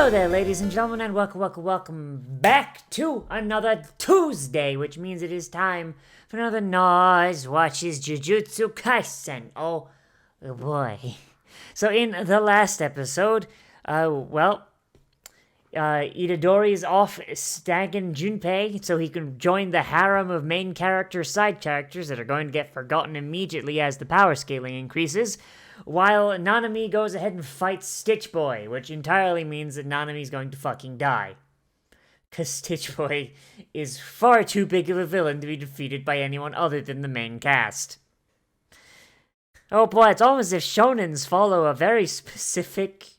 Hello there, ladies and gentlemen, and welcome back to another Tuesday, which means it is time for another Nozz watches JuJutsu Kaisen. Oh boy. So in the last episode, Itadori is off stagging Junpei so he can join the harem of main character side characters that are going to get forgotten immediately as the power scaling increases, while Nanami goes ahead and fights Stitch Boy, which entirely means that Nanami's going to fucking die. Because Stitch Boy is far too big of a villain to be defeated by anyone other than the main cast. Oh boy, it's almost as if shonens follow a very specific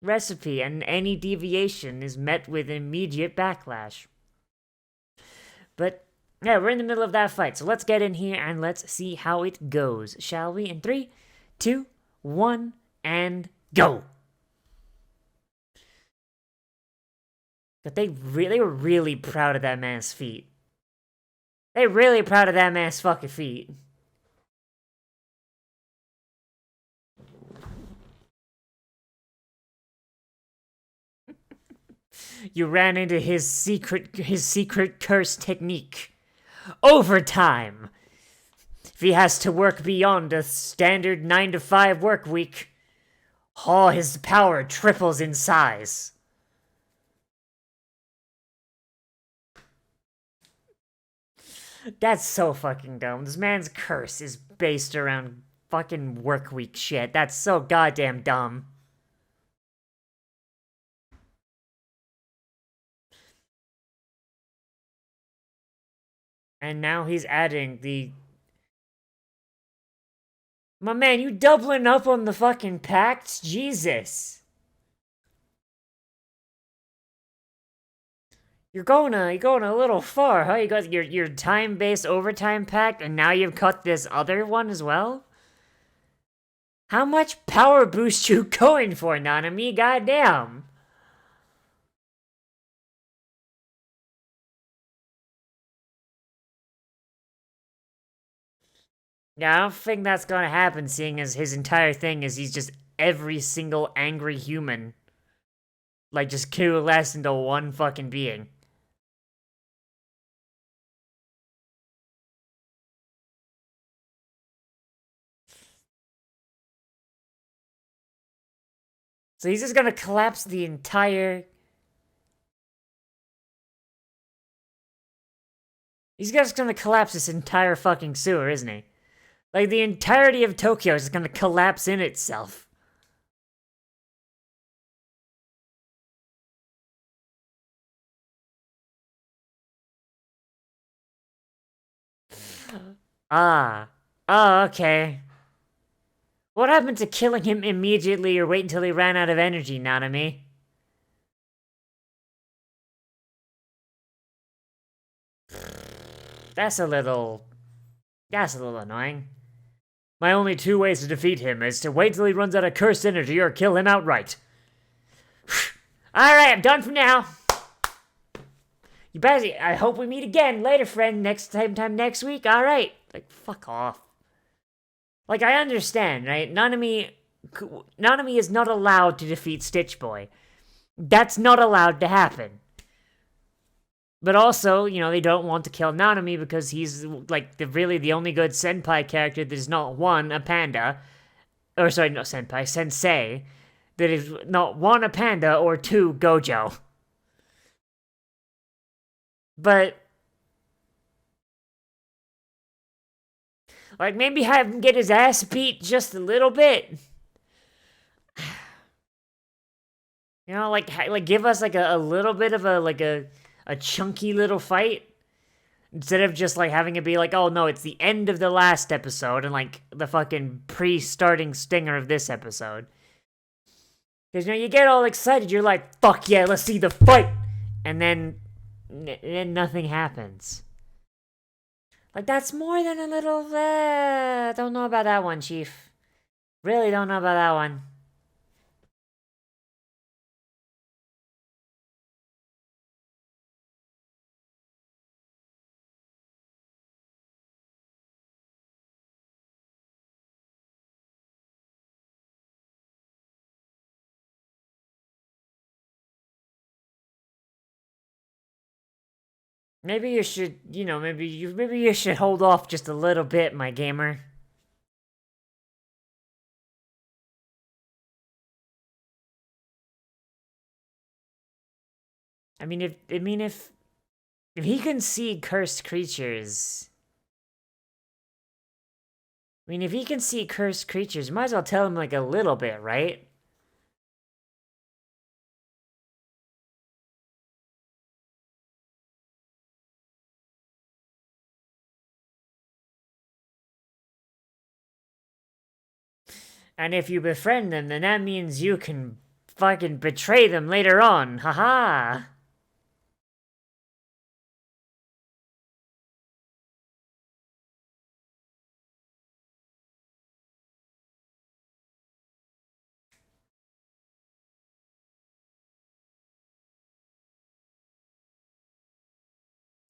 recipe, and any deviation is met with immediate backlash. But yeah, we're in the middle of that fight, so let's get in here and let's see how it goes, shall we? In 3, 2, 1, and go! But they were really proud of that man's feet. They're really proud of that man's fucking feet. You ran into his secret curse technique. Overtime! If he has to work beyond a standard 9-to-5 work week, his power triples in size. That's so fucking dumb. This man's curse is based around fucking work week shit. That's so goddamn dumb. And now he's adding the... My man, you doubling up on the fucking pacts? Jesus. You're going a little far, huh? You got your time-based overtime pact, and now you've cut this other one as well? How much power boost you going for, Nanami? Goddamn. Yeah, I don't think that's gonna happen, seeing as his entire thing is he's just every single angry human. Like, just coalesced into one fucking being. So he's just gonna collapse the entire... He's just gonna collapse this entire fucking sewer, isn't he? Like, the entirety of Tokyo is gonna collapse in itself. Okay. What happened to killing him immediately or wait until he ran out of energy, Nanami? That's a little annoying. My only two ways to defeat him is to wait till he runs out of cursed energy or kill him outright. Alright, I'm done for now. You better, I hope we meet again later, friend, next time next week. Alright. Like, fuck off. Like, I understand, right? Nanami is not allowed to defeat Stitch Boy. That's not allowed to happen. But also, you know, they don't want to kill Nanami because he's, like, really the only good senpai character that is not, one, a panda. Or, sorry, not senpai, sensei. That is not, one, a panda, or two, Gojo. But... like, maybe have him get his ass beat just a little bit. You know, like give us, like, a little bit of a chunky little fight. Instead of just, like, having it be like, oh, no, it's the end of the last episode and, like, the fucking pre-starting stinger of this episode. Because, you know, you get all excited, you're like, fuck yeah, let's see the fight! And then nothing happens. Like, that's more than a little, don't know about that one, Chief. Really don't know about that one. Maybe you should, maybe you should hold off just a little bit, my gamer. If he can see cursed creatures, if he can see cursed creatures, might as well tell him like a little bit, right? And if you befriend them, then that means you can fucking betray them later on. Haha.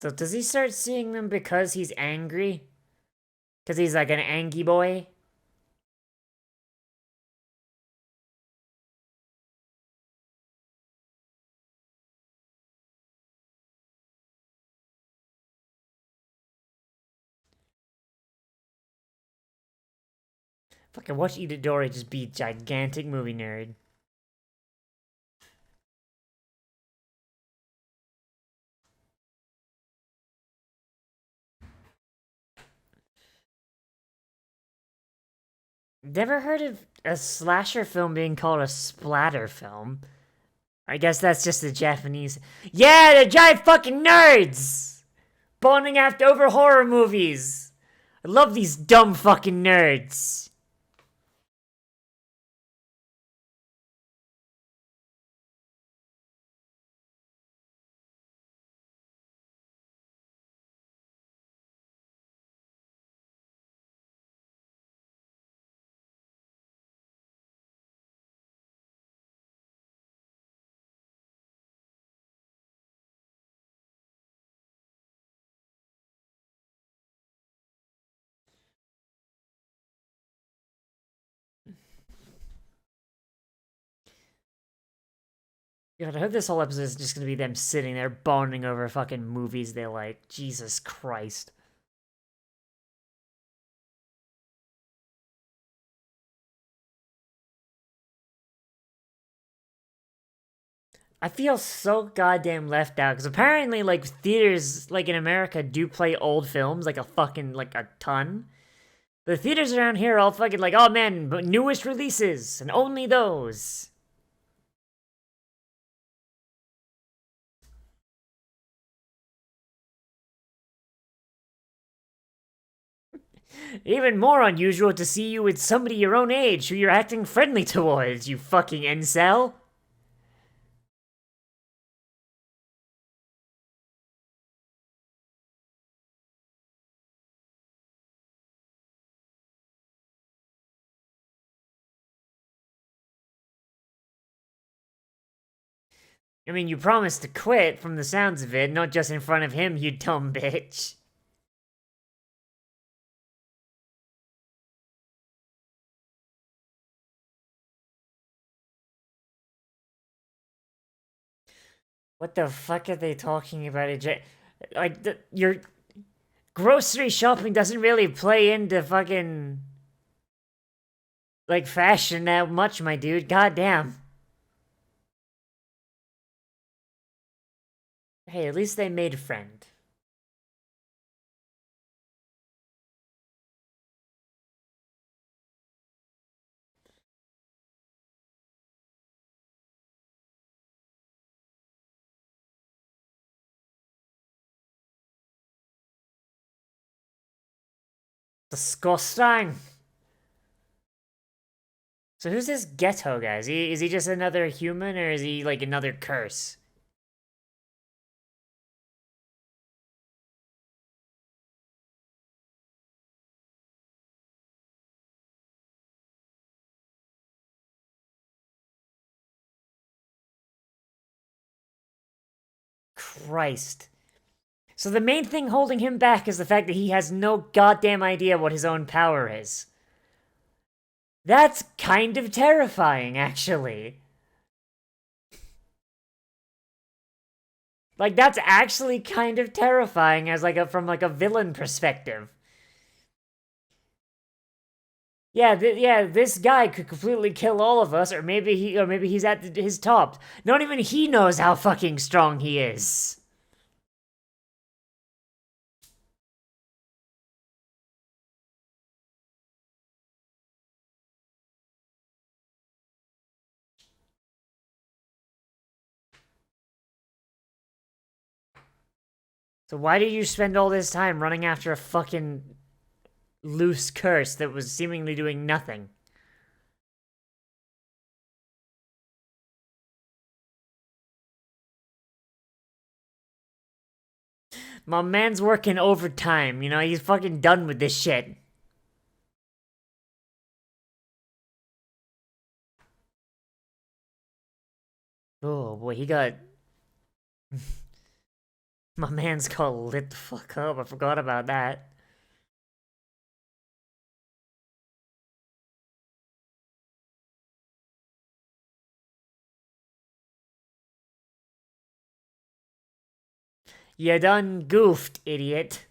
So does he start seeing them because he's angry? Because he's like an angry boy? Fucking watch Itadori just be a gigantic movie nerd. Never heard of a slasher film being called a splatter film? I guess that's just the Japanese. Yeah, the giant fucking nerds! Bonding after over horror movies! I love these dumb fucking nerds! God, I hope this whole episode is just gonna be them sitting there bonding over fucking movies they like. Jesus Christ. I feel so goddamn left out, because apparently, like, theaters, like, in America do play old films, like, a ton. The theaters around here are all fucking like, oh man, but newest releases, and only those. Even more unusual to see you with somebody your own age who you're acting friendly towards, you fucking incel. I mean, you promised to quit from the sounds of it, not just in front of him, you dumb bitch. What the fuck are they talking about? Your grocery shopping doesn't really play into fucking, like, fashion that much, my dude. Goddamn. Hey, at least they made a friend. Disgusting. So who's this Ghetto guy? Is he just another human, or is he like another curse? Christ. So the main thing holding him back is the fact that he has no goddamn idea what his own power is. That's kind of terrifying, actually. Like, that's actually kind of terrifying as from a villain perspective. Yeah, this guy could completely kill all of us, or maybe he's at his top. Not even he knows how fucking strong he is. So why did you spend all this time running after a fucking loose curse that was seemingly doing nothing? My man's working overtime, you know, he's fucking done with this shit. Oh boy, he got... My man's got lit the fuck up, I forgot about that. You done goofed, idiot.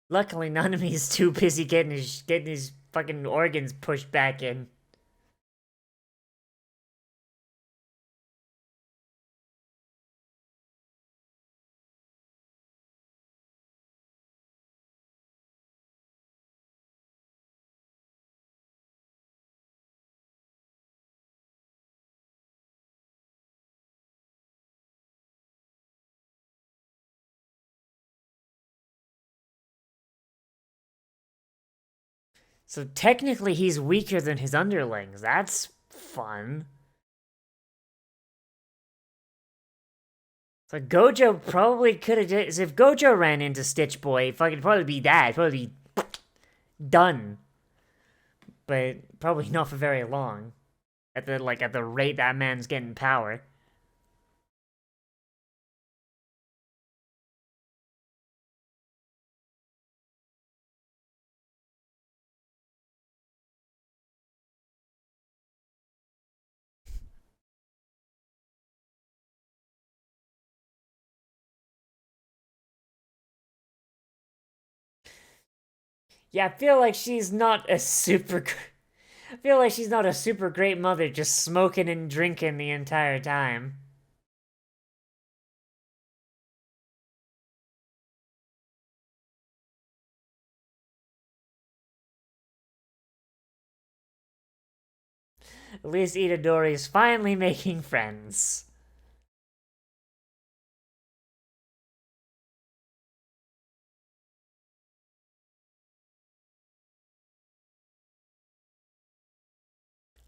Luckily, Nanami's too busy getting his fucking organs pushed back in. So technically, he's weaker than his underlings. That's fun. So Gojo probably could have just... If Gojo ran into Stitch Boy, fucking probably be that. Probably be done. But probably not for very long. At the rate that man's getting power. Yeah, I feel like she's not a super... I feel like she's not a super great mother just smoking and drinking the entire time. At least Itadori's finally making friends.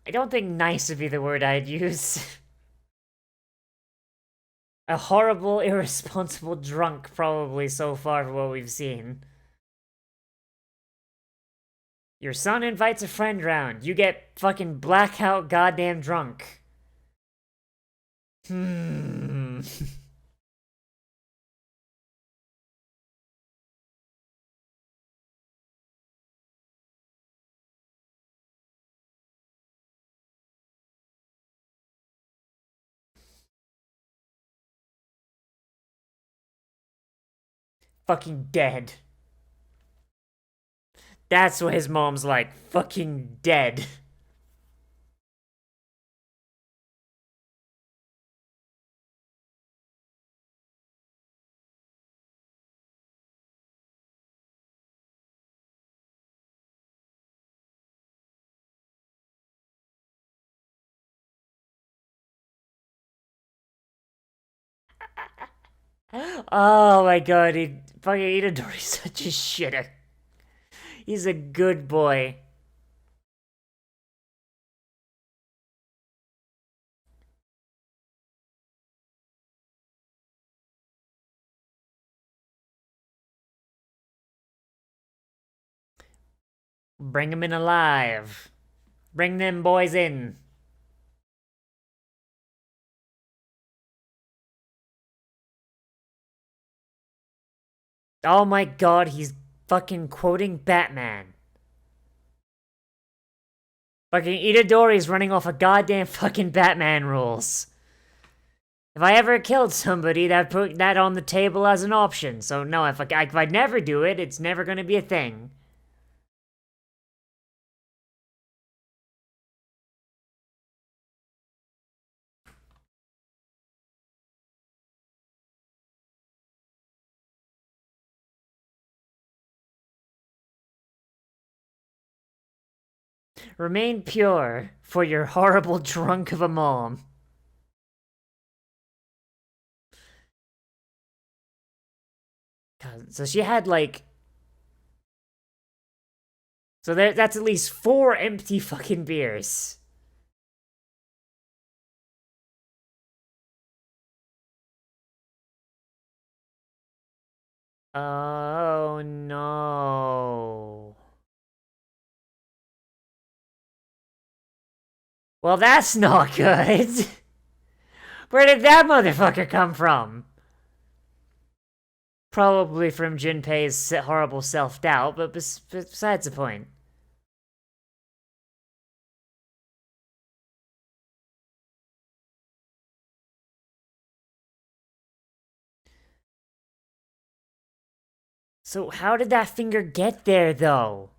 I don't think nice would be the word I'd use. A horrible, irresponsible drunk, probably, so far for what we've seen. Your son invites a friend round. You get fucking blackout goddamn drunk. Hmm. Fucking dead. That's what his mom's like. Fucking dead. Oh my god, fucking Itadori's such a shitter. He's a good boy. Bring him in alive. Bring them boys in. Oh my god, he's fucking quoting Batman. Fucking Itadori's running off a goddamn fucking Batman rules. If I ever killed somebody, that put that on the table as an option. So no, if I never do it, it's never gonna be a thing. Remain pure for your horrible drunk of a mom. God, so she had like. So that's at least 4 empty fucking beers. Oh no. Well, that's not good. Where did that motherfucker come from? Probably from Junpei's horrible self-doubt, but besides the point. So how did that finger get there, though?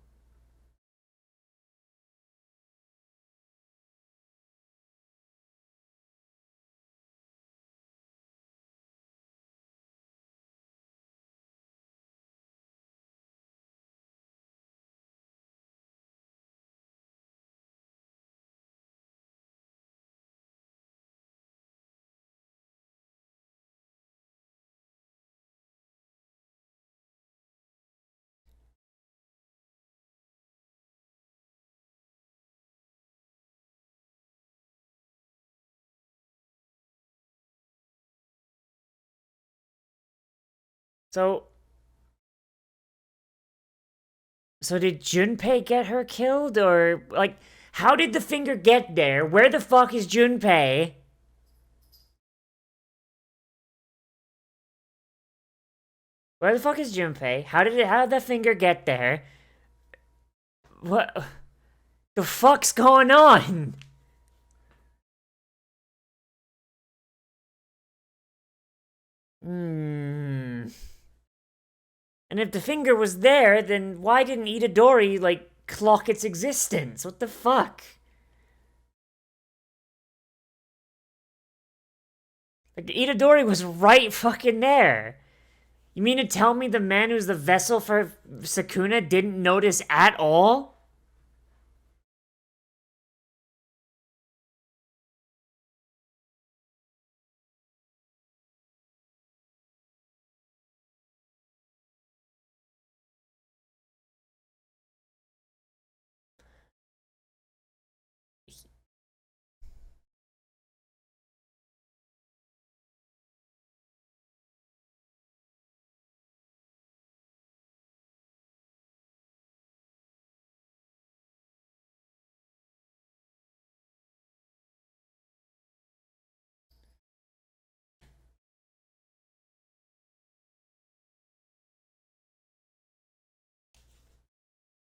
So... So did Junpei get her killed, or, like, how did the finger get there? Where the fuck is Junpei? Where the fuck is Junpei? How did that finger get there? What the fuck's going on? Hmm. And if the finger was there, then why didn't Itadori, like, clock its existence? What the fuck? Like, Itadori was right fucking there. You mean to tell me the man who's the vessel for Sukuna didn't notice at all?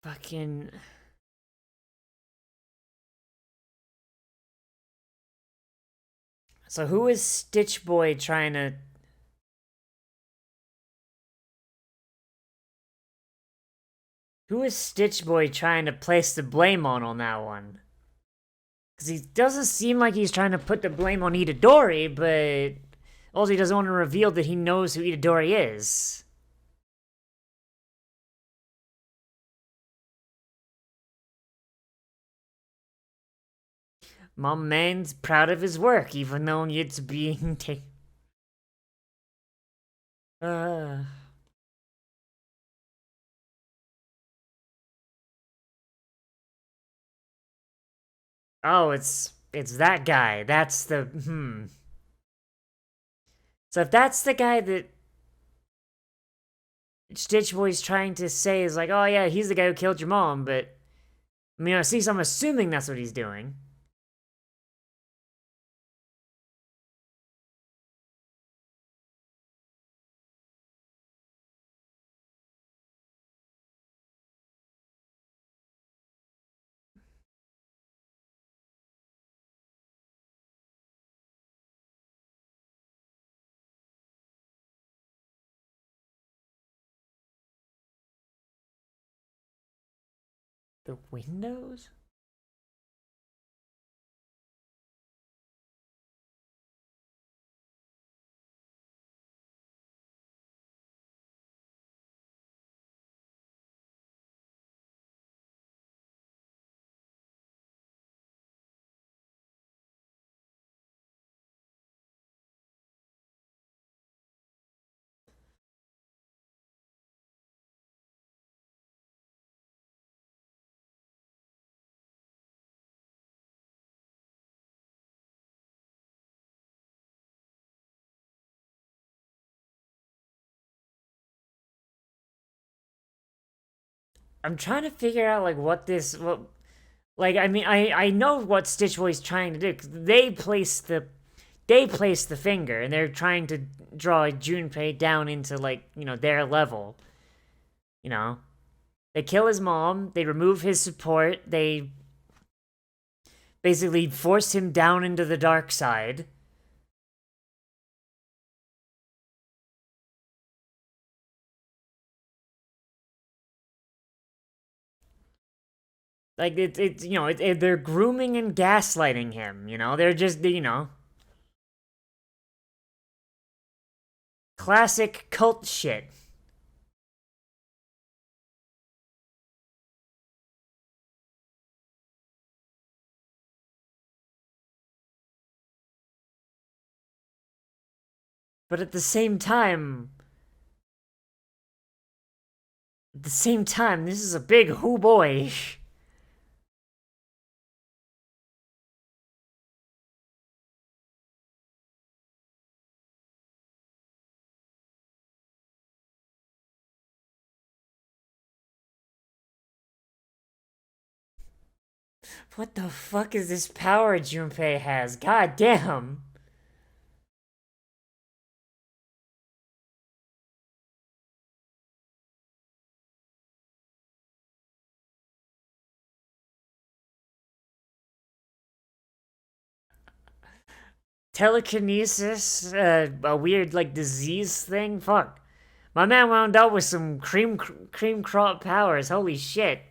Fucking... So who is Stitch Boy trying to... Who is Stitch Boy trying to place the blame on that one? Because he doesn't seem like he's trying to put the blame on Itadori, but... Also, he doesn't want to reveal that he knows who Itadori is. My man's proud of his work, even though it's being taken... Oh, it's that guy. That's the... So if that's the guy that Stitch Boy's trying to say is like, oh yeah, he's the guy who killed your mom, but... I mean, at least I'm assuming that's what he's doing. The windows? I'm trying to figure out like like I mean I know what Stitch Boy's trying to do, 'cause they place the finger and they're trying to draw Junpei down into like, their level. You know? They kill his mom, they remove his support, they basically force him down into the dark side. Like they're grooming and gaslighting him, They're just, classic cult shit. But at the same time, this is a big hoo boy. What the fuck is this power Junpei has? God damn. Telekinesis, a weird like disease thing. Fuck, my man wound up with some cream crop powers. Holy shit!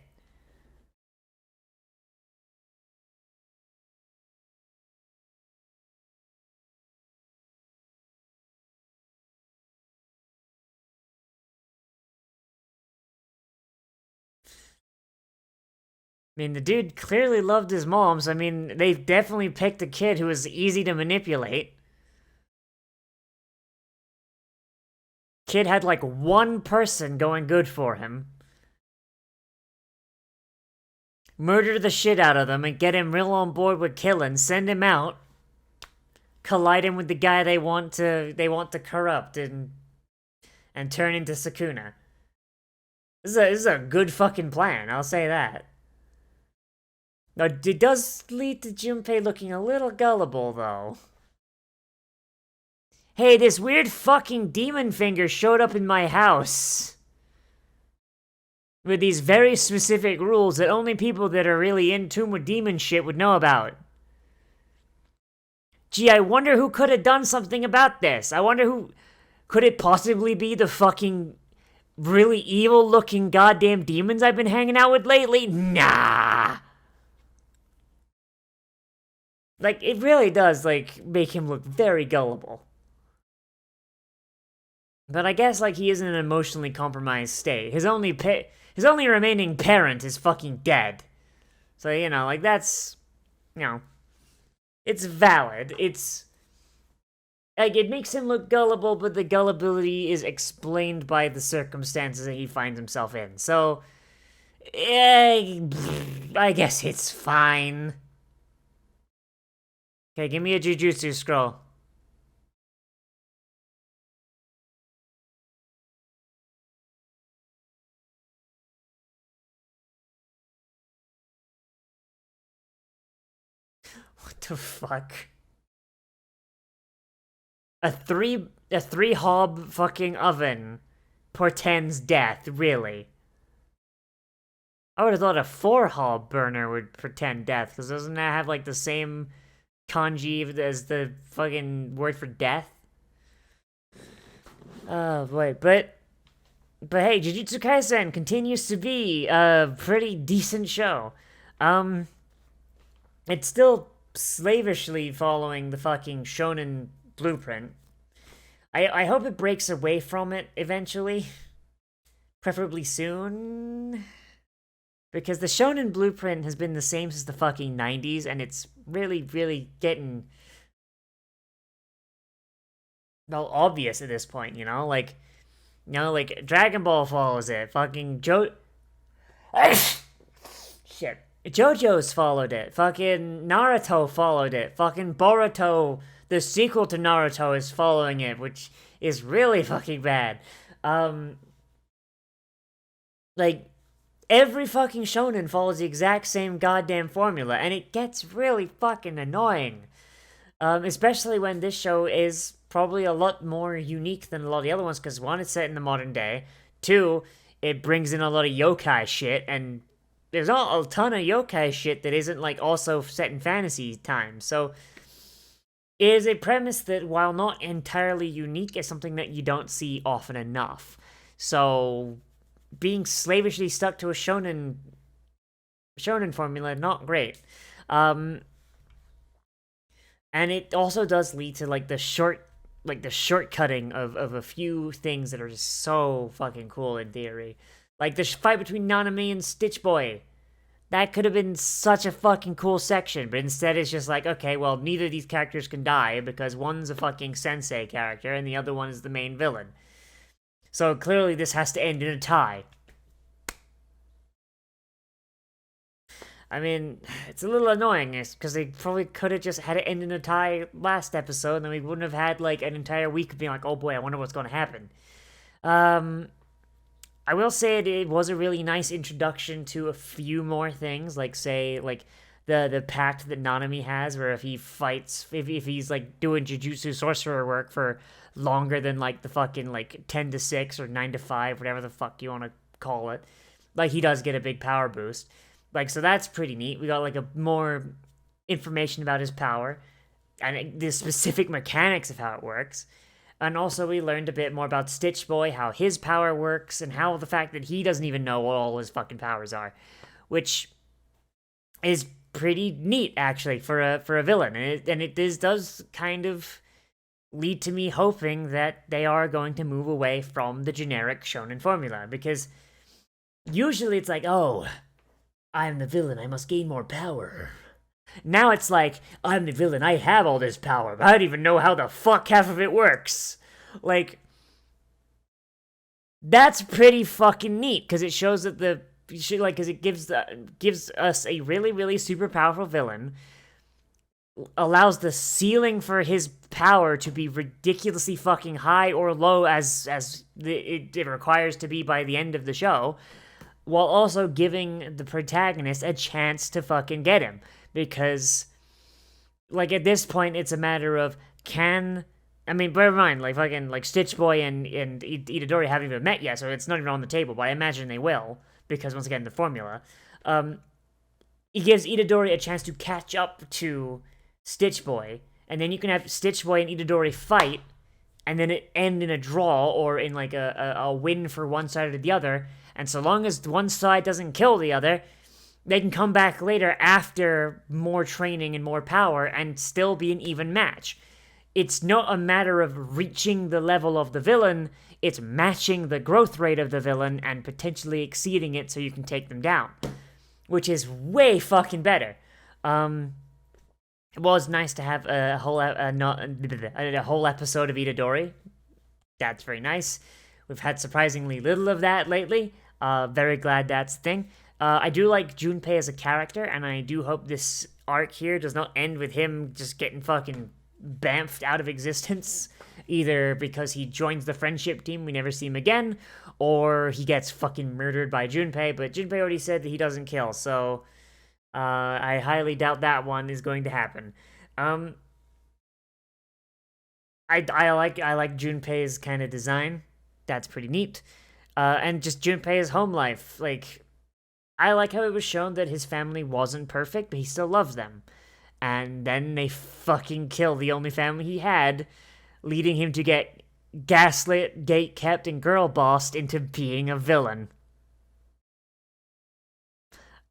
I mean, the dude clearly loved his mom, so I mean, they definitely picked a kid who was easy to manipulate. Kid had like one person going good for him. Murder the shit out of them and get him real on board with killing, send him out, collide him with the guy they want to corrupt and turn into Sukuna. This is a good fucking plan, I'll say that. Now, it does lead to Junpei looking a little gullible, though. Hey, this weird fucking demon finger showed up in my house. With these very specific rules that only people that are really in tune with demon shit would know about. Gee, I wonder who could have done something about this. I wonder who... Could it possibly be the fucking really evil-looking goddamn demons I've been hanging out with lately? Nah! Like, it really does, like, make him look very gullible. But I guess, like, he is in an emotionally compromised state. His only remaining parent is fucking dead. So, like, that's... It's valid. It's... Like, it makes him look gullible, but the gullibility is explained by the circumstances that he finds himself in. So... I guess it's fine. Okay, give me a JuJutsu scroll. What the fuck? A three hob fucking oven portends death, really? I would have thought a 4 hob burner would portend death, because doesn't that have like the same kanji as the fucking word for death? Oh boy, but But hey, JuJutsu Kaisen continues to be a pretty decent show. Um, it's still slavishly following the fucking shonen blueprint. I hope it breaks away from it eventually, preferably soon. Because the shonen blueprint has been the same since the fucking 90s, and it's really, really getting, well, obvious at this point, you know? Like Dragon Ball follows it. Fucking Shit. JoJo's followed it. Fucking Naruto followed it. Fucking Boruto, the sequel to Naruto, is following it, which is really fucking bad. Like, every fucking shonen follows the exact same goddamn formula, and it gets really fucking annoying. Especially when this show is probably a lot more unique than a lot of the other ones, because one, it's set in the modern day. Two, it brings in a lot of yokai shit, and there's a ton of yokai shit that isn't, like, also set in fantasy time. So, it is a premise that, while not entirely unique, is something that you don't see often enough. So, being slavishly stuck to a shonen formula, not great. And it also does lead to the shortcutting of a few things that are just so fucking cool in theory. Like the fight between Nanami and Stitch Boy. That could have been such a fucking cool section, but instead it's just like, okay, well, neither of these characters can die because one's a fucking sensei character and the other one is the main villain. So clearly this has to end in a tie. I mean, it's a little annoying because they probably could have just had it end in a tie last episode, and then we wouldn't have had like an entire week of being like, oh boy, I wonder what's going to happen. I will say it was a really nice introduction to a few more things, like say like the pact that Nanami has, where if he fights, if he's like doing jujutsu sorcerer work for longer than like the fucking like 10 to 6 or 9 to 5, whatever the fuck you want to call it, like he does get a big power boost. Like, so that's pretty neat. We got like a more information about his power and the specific mechanics of how it works. And also we learned a bit more about Stitch Boy, how his power works, and how the fact that he doesn't even know what all his fucking powers are, which is pretty neat actually for a villain. And this does kind of lead to me hoping that they are going to move away from the generic shonen formula, because usually it's like, oh, I'm the villain, I must gain more power. Now it's like, I'm the villain, I have all this power, but I don't even know how the fuck half of it works. Like, that's pretty fucking neat, because it shows that because it gives us a really, really super powerful villain, allows the ceiling for his power to be ridiculously fucking high or low as it requires to be by the end of the show, while also giving the protagonist a chance to fucking get him. Because, like, at this point, it's a matter of bear in mind, like, fucking, like, Stitch Boy and Itadori haven't even met yet, so it's not even on the table, but I imagine they will, because, once again, the formula. It gives Itadori a chance to catch up to Stitch Boy, and then you can have Stitch Boy and Itadori fight, and then it end in a draw, or in, like, a win for one side or the other. And so long as one side doesn't kill the other, they can come back later after more training and more power and still be an even match. It's not a matter of reaching the level of the villain, it's matching the growth rate of the villain and potentially exceeding it so you can take them down. Which is way fucking better. It was nice to have a whole episode of Itadori. That's very nice. We've had surprisingly little of that lately. Very glad that's the thing. I do like Junpei as a character, and I do hope this arc here does not end with him just getting fucking bamfed out of existence, either because he joins the friendship team, we never see him again, or he gets fucking murdered by Junpei, but Junpei already said that he doesn't kill, so I highly doubt that one is going to happen. I like Junpei's kind of design. That's pretty neat. And just Junpei's home life, like, I like how it was shown that his family wasn't perfect, but he still loves them. And then they fucking kill the only family he had, leading him to get gaslit, gate-kept, and girl-bossed into being a villain.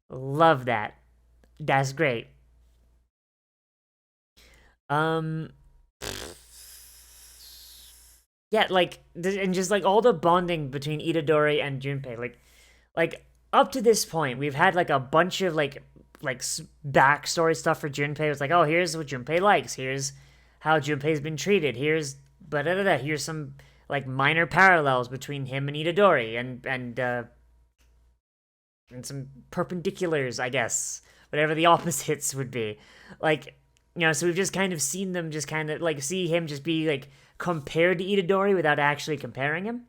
Love that. That's great. Yeah, like, and just like all the bonding between Itadori and Junpei, like up to this point, we've had like a bunch of like backstory stuff for Junpei. It's like, oh, here's what Junpei likes. Here's how Junpei's been treated. Here's here's some like minor parallels between him and Itadori, and some perpendiculars, I guess, whatever the opposites would be. Like, so we've just kind of seen them just kind of like see him just be like compared to Itadori without actually comparing him.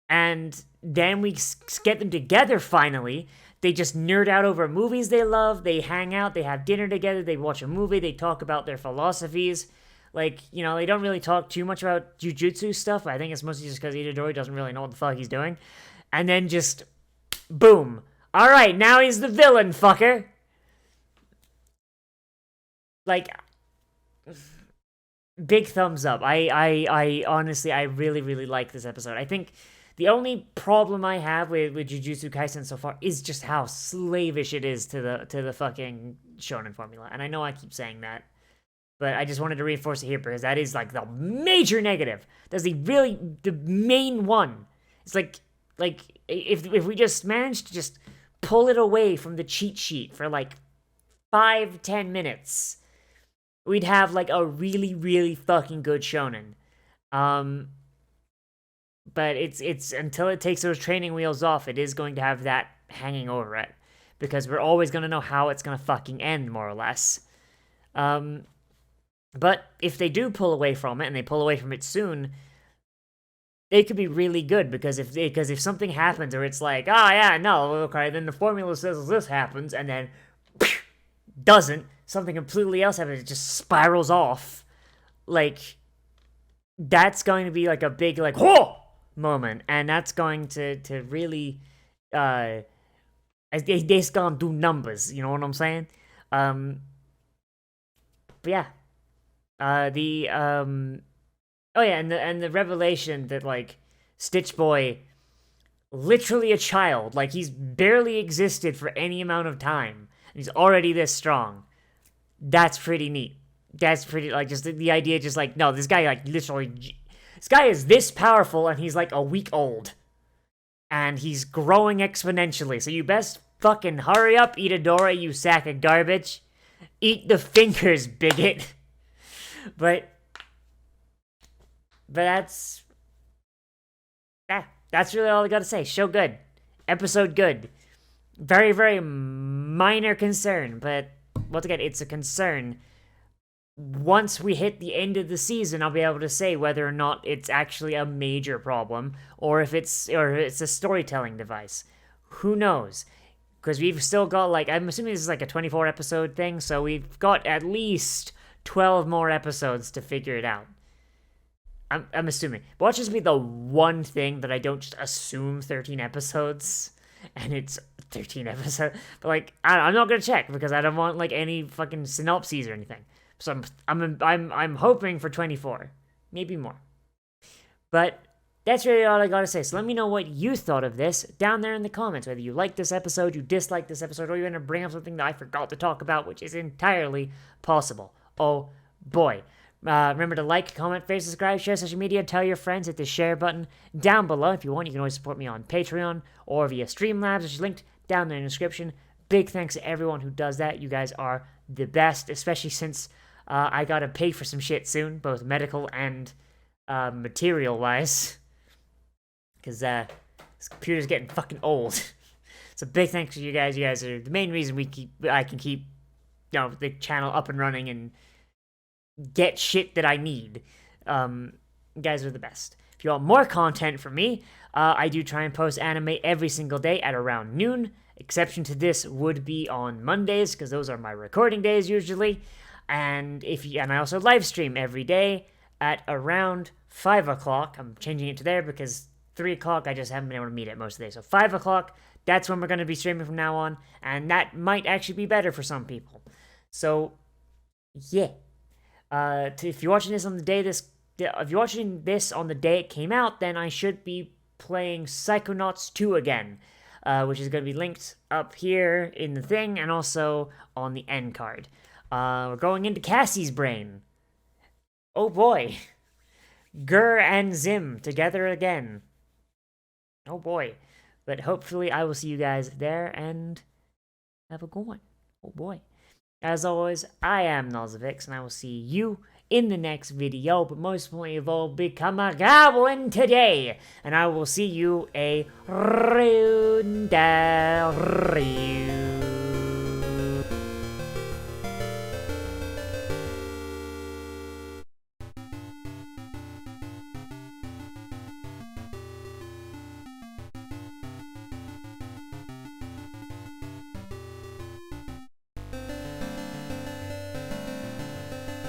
And then we get them together finally. They just nerd out over movies they love. They hang out. They have dinner together. They watch a movie. They talk about their philosophies. Like, they don't really talk too much about jujutsu stuff. I think it's mostly just because Itadori doesn't really know what the fuck he's doing. And then just, boom. All right, now he's the villain, fucker. Like, big thumbs up. I honestly, I really, really like this episode. I think the only problem I have with JuJutsu Kaisen so far is just how slavish it is to the fucking shonen formula. And I know I keep saying that, but I just wanted to reinforce it here because that is like the major negative. That's the main one. It's like if we just managed to just pull it away from the cheat sheet for like 5-10 minutes, we'd have like a really, really fucking good shonen. But it's until it takes those training wheels off, it is going to have that hanging over it. Because we're always going to know how it's going to fucking end, more or less. But if they do pull away from it, and they pull away from it soon, it could be really good. Because if something happens, or it's like, oh yeah, no, okay, then the formula says this happens, and then doesn't, something completely else happens, it just spirals off. Like, that's going to be like a big, like, whoa! Moment, and that's going to really it's gonna do numbers, you know what I'm saying? But yeah, oh yeah, and the revelation that like Stitch Boy, literally a child, like he's barely existed for any amount of time and he's already this strong. That's pretty neat. That's pretty, like, just the idea, just like, no, this guy, like, literally, this guy is this powerful, and he's, like, a week old. And he's growing exponentially, so you best fucking hurry up, Itadori, you sack of garbage. Eat the fingers, bigot. But that's really all I gotta say. Show good. Episode good. Very, very minor concern, but once again, it's a concern. Once we hit the end of the season, I'll be able to say whether or not it's actually a major problem, or if it's a storytelling device. Who knows? Because we've still got, like, I'm assuming this is like a 24 episode thing, so we've got at least 12 more episodes to figure it out. I'm assuming. But watch this be the one thing that I don't just assume 13 episodes, and it's 13 episodes. But, like, I'm not gonna check because I don't want, like, any fucking synopses or anything. So I'm hoping for 24, maybe more. But that's really all I gotta say. So let me know what you thought of this down there in the comments. Whether you like this episode, you dislike this episode, or you want to bring up something that I forgot to talk about, which is entirely possible. Oh boy. Remember to like, comment, favorite, subscribe, share social media, tell your friends, hit the share button down below. If you want, you can always support me on Patreon or via Streamlabs, which is linked down there in the description. Big thanks to everyone who does that. You guys are the best, especially since I gotta pay for some shit soon, both medical and material-wise. Because this computer's getting fucking old. So big thanks to you guys. You guys are the main reason I can keep the channel up and running and get shit that I need. You guys are the best. If you want more content from me, I do try and post anime every single day at around noon. Exception to this would be on Mondays, because those are my recording days usually. And I also live stream every day at around 5 o'clock. I'm changing it to there because 3 o'clock I just haven't been able to meet it most of the day. So 5 o'clock, that's when we're going to be streaming from now on. And that might actually be better for some people. So, yeah. If you're watching this on the day this if you're watching this on the day it came out, then I should be playing Psychonauts 2 again, which is going to be linked up here in the thing and also on the end card. We're going into Cassie's brain. Oh boy. Gur and Zim together again. Oh boy. But hopefully I will see you guys there and have a good one. Oh boy. As always, I am Nozz, and I will see you in the next video, but most importantly of all, become a goblin today, and I will see you a